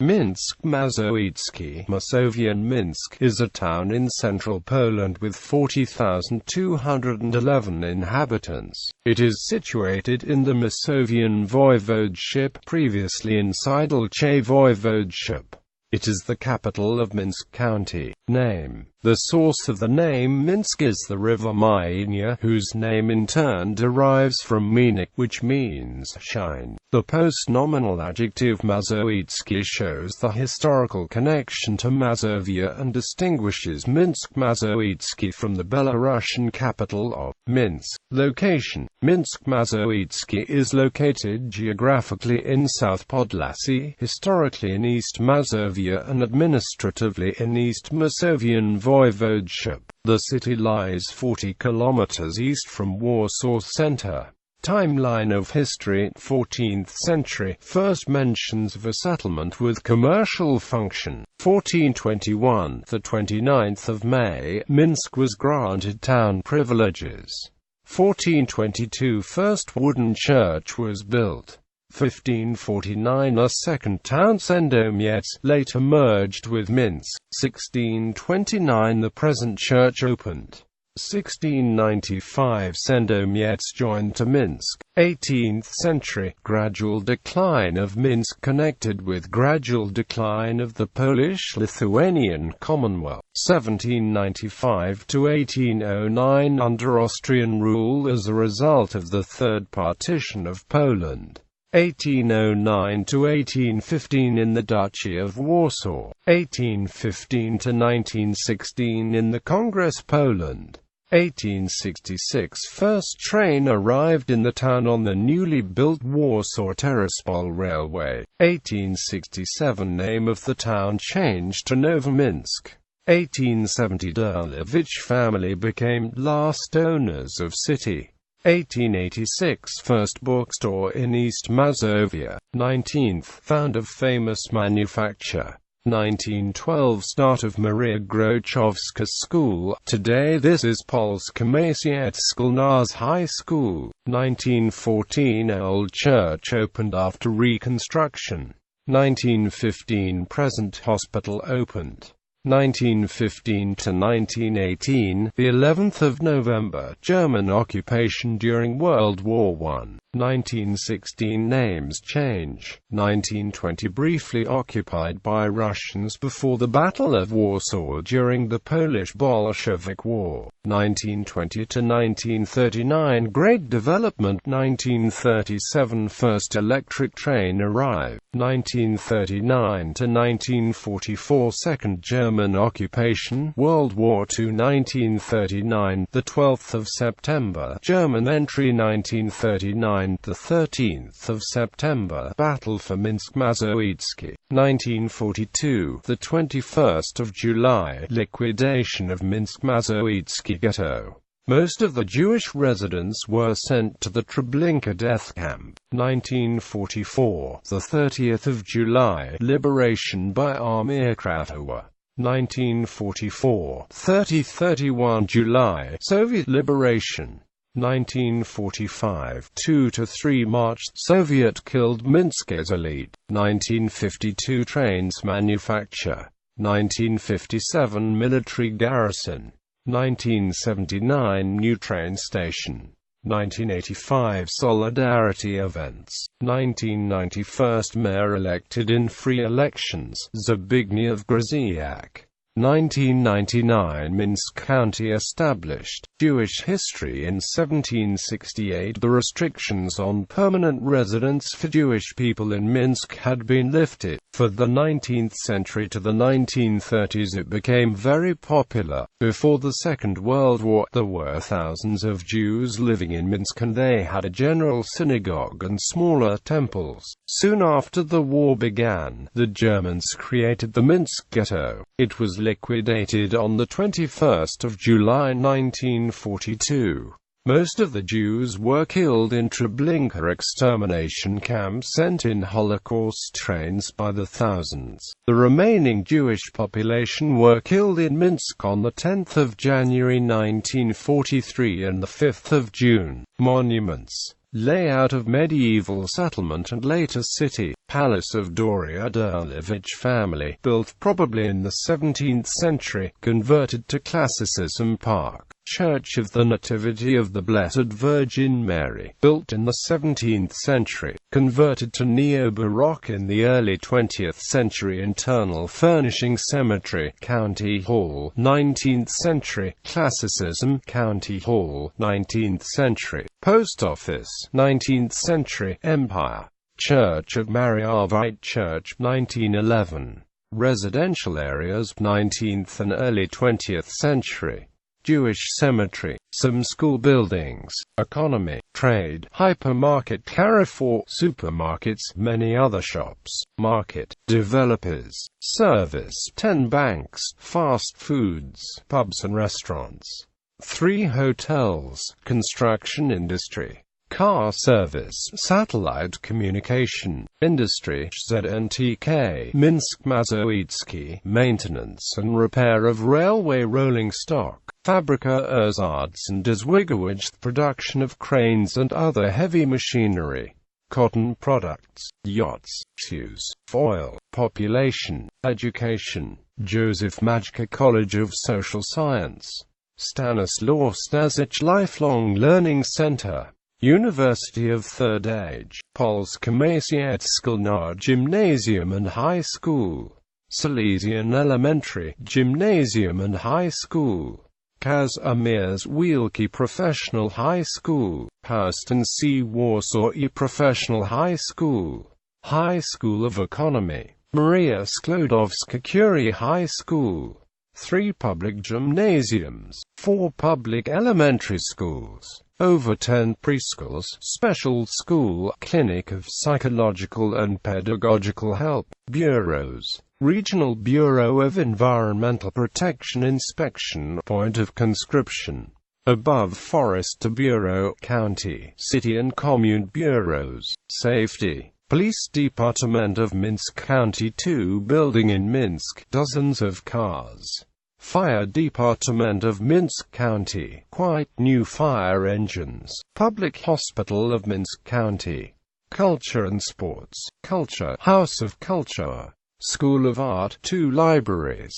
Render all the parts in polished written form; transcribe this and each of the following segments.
Mińsk Mazowiecki, Masovian Minsk, is a town in central Poland with 40,211 inhabitants. It is situated in the Masovian Voivodeship, previously in Siedlce Voivodeship. It is the capital of Mińsk County. Name. The source of the name Minsk is the river Mińsk, whose name in turn derives from Mińsk, which means shine. The post-nominal adjective Mazowiecki shows the historical connection to Mazovia and distinguishes Mińsk Mazowiecki from the Belarusian capital of Minsk. Location. Mińsk Mazowiecki is located geographically in South Podlasie, historically in East Mazovia and administratively in East Masovian Voivodeship. The city lies 40 kilometers east from Warsaw center. Timeline of history: 14th century, first mentions of a settlement with commercial function. 1421, the 29th of May, Minsk was granted town privileges. 1422, first wooden church was built. 1549, a second town, Siedlce, later merged with Minsk. 1629, the present church opened. 1695, Siedlce joined to Minsk. 18th century, gradual decline of Minsk connected with gradual decline of the Polish-Lithuanian Commonwealth. 1795 to 1809, under Austrian rule as a result of the Third Partition of Poland. 1809 to 1815 in the Duchy of Warsaw. 1815 to 1916 in the Congress Poland. 1866, first train arrived in the town on the newly built Warsaw-Tiraspol Railway. 1867, name of the town changed to Novominsk. 1870, Derlevich family became last owners of city. 1886, first bookstore in East Mazovia. 19th, found of famous manufacture. 1912, start of Maria Grochowska School. Today this is Polska Masowiecka High School. 1914, old church opened after reconstruction. 1915, present hospital opened. 1915 to 1918, the 11th of November, German occupation during World War I. 1916, names change. 1920, briefly occupied by Russians before the Battle of Warsaw during the Polish-Bolshevik War. 1920 to 1939, great development. 1937, first electric train arrived. 1939 to 1944, second German occupation, World War II. 1939, the 12th of September, German entry. 1939, the 13th of September, battle for Mińsk Mazowiecki. 1942, the 21st of July, liquidation of Mińsk Mazowiecki ghetto. Most of the Jewish residents were sent to the Treblinka death camp. 1944, the 30th of July, liberation by Armia Krakowa. 1944, 30-31 July, Soviet liberation. 1945, 2-3 March, Soviet killed Minsk as elite. 1952, trains manufacture. 1957, military garrison. 1979, new train station. 1985, solidarity events. 1990, first mayor elected in free elections, Zbigniew Grzyziak. 1999, Mińsk County established. Jewish history. In 1768, the restrictions on permanent residence for Jewish people in Minsk had been lifted. For the 19th century to the 1930s it became very popular. Before the Second World War, there were thousands of Jews living in Minsk and they had a general synagogue and smaller temples. Soon after the war began, the Germans created the Minsk ghetto. It was liquidated on the 21st of July 1942. Most of the Jews were killed in Treblinka extermination camps, sent in Holocaust trains by the thousands. The remaining Jewish population were killed in Minsk on the 10th of January 1943 and the 5th of June. Monuments. Layout of medieval settlement and later city. Palace of Doria Derlevich family, built probably in the 17th century, converted to classicism. Park. Church of the Nativity of the Blessed Virgin Mary, built in the 17th century, converted to neo-Baroque in the early 20th century. Internal furnishing. Cemetery. County Hall, 19th century, classicism. County Hall, 19th century. Post office, 19th century, empire. Church of Mariavite Church, 1911. Residential areas, 19th and early 20th century. Jewish cemetery, some school buildings, economy, trade, hypermarket, Carrefour, supermarkets, many other shops, market, developers, service, 10 banks, fast foods, pubs and restaurants, 3 hotels, construction industry, car service, satellite communication, industry, ZNTK, Mińsk Mazowiecki, maintenance and repair of railway rolling stock, Fabrika Erzards and Dezwigowicz, production of cranes and other heavy machinery, cotton products, yachts, shoes, oil, population, education, Joseph Majka College of Social Science, Stanislaw Stasich Lifelong Learning Center, University of Third Age, Polska Masowiecka Gymnasium and High School, Silesian Elementary, Gymnasium and High School, Kazimierz Wielki Professional High School, Houston C. Warsaw E. Professional High School, High School of Economy, Maria Sklodowska-Curie High School, 3 public gymnasiums, 4 public elementary schools, over 10 preschools, special school, clinic of psychological and pedagogical help, bureaus, Regional Bureau of Environmental Protection Inspection, point of conscription, above Forest Bureau, County, City and Commune Bureaus, Safety, Police Department of Mińsk County 2 building in Minsk, dozens of cars. Fire Department of Mińsk County, quite new fire engines. Public Hospital of Mińsk County. Culture and Sports, Culture, House of Culture. School of Art, 2 libraries,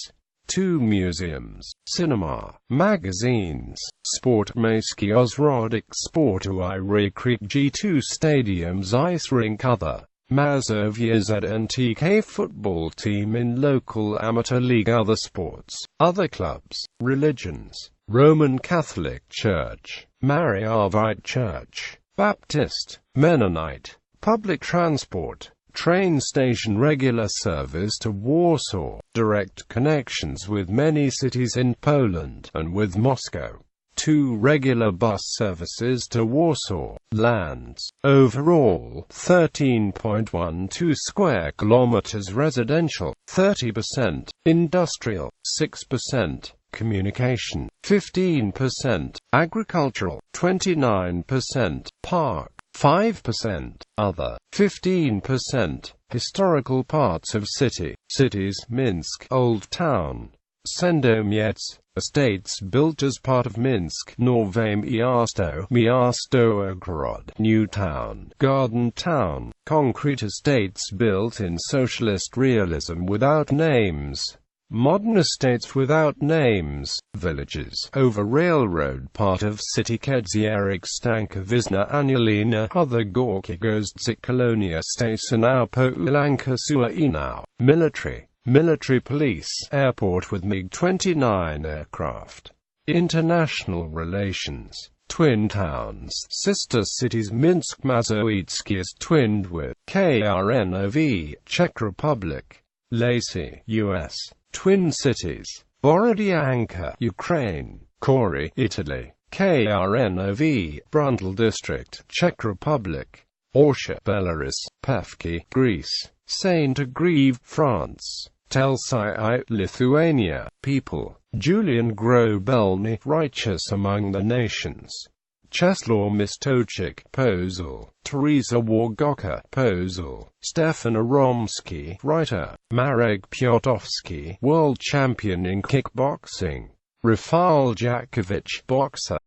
2 museums, cinema, magazines, Sport Miejski Ozrodek Sportowy Rekreak G2 stadiums ice rink other. Mazovia ZNTK football team in local amateur league. Other sports, other clubs, religions, Roman Catholic Church, Mariavite Church, Baptist, Mennonite, public transport, train station, regular service to Warsaw, direct connections with many cities in Poland and with Moscow. 2 regular bus services to Warsaw. Lands, overall, 13.12 square kilometers. Residential, 30%, industrial, 6%, communication, 15%, agricultural, 29%, park, 5%, other, 15%, historical parts of city, cities, Minsk, Old Town, Sendomiets, estates built as part of Minsk, Nowe Miasto, Miasto Ogród, New Town, Garden Town, concrete estates built in socialist realism without names. Modern estates without names, villages, over railroad part of city. Kedzierik Stankowiczna Anielina, other Gorki Gozdzik Kolonia Stationau Polanka Suainau, military police, airport with MiG-29 aircraft. International relations, twin towns, sister cities. Mińsk Mazowiecki is twinned with KRNOV, Czech Republic, Lacey, US. Twin cities, Borodianka, Ukraine, Kori, Italy, KRNOV, Brundtland District, Czech Republic, Orsha, Belarus, Pevki, Greece, Saint-Agrève, France, Telsiai, Lithuania. People, Julian Grobelny, righteous among the nations. Czeslaw Mistochik, Pozol, Teresa Wargoka, Pozol, Stefan Aromski, writer, Marek Piotrowski, world champion in kickboxing, Rafał Jackowicz, boxer.